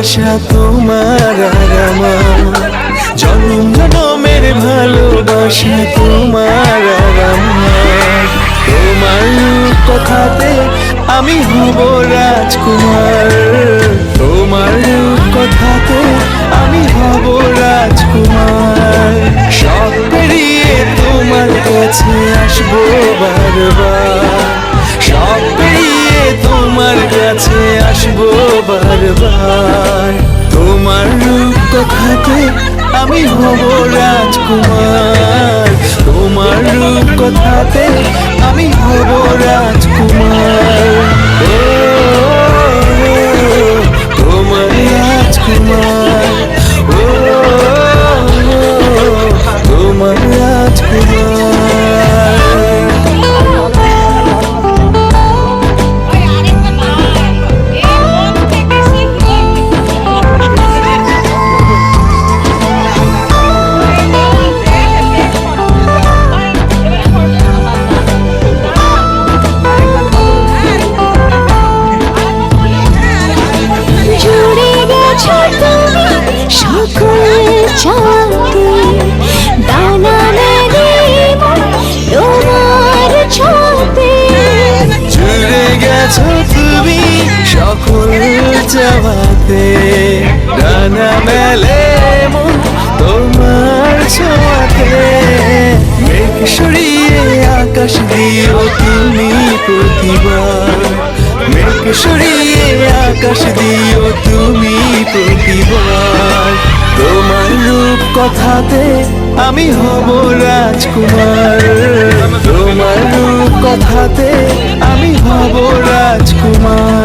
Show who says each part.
Speaker 1: ভালোবাসা তোমার আর আমার, জনম জনমের ভালোবাসা তোমার আর আমার। তোমার কথাতে আমি হব রাজকুমার, তোমার কথাতে আমি হব রাজকুমার। সব পেরিয়ে তোমার কাছে আসবো বারবার, সব পেরিয়ে তোমার কাছে আসবো বারবার। তোমার কথাতে আমি হব রাজকুমার, তোমার কথাতে আমি হব রাজকুমার। ও তোমার রাজকুমার, ও তোমার রাজকুমার। চাওয়াতে ডানা মেলে মন তোমার ছোঁয়াতে। মেঘ সরিয়ে আকাশ দিও তুমি প্রতিবার, মেঘ সরিয়ে আকাশ দিও তুমি প্রতিবার। তোমার রূপ কথাতে আমি হব রাজকুমার, তোমার রূপ কথাতে আমি হব রাজকুমার।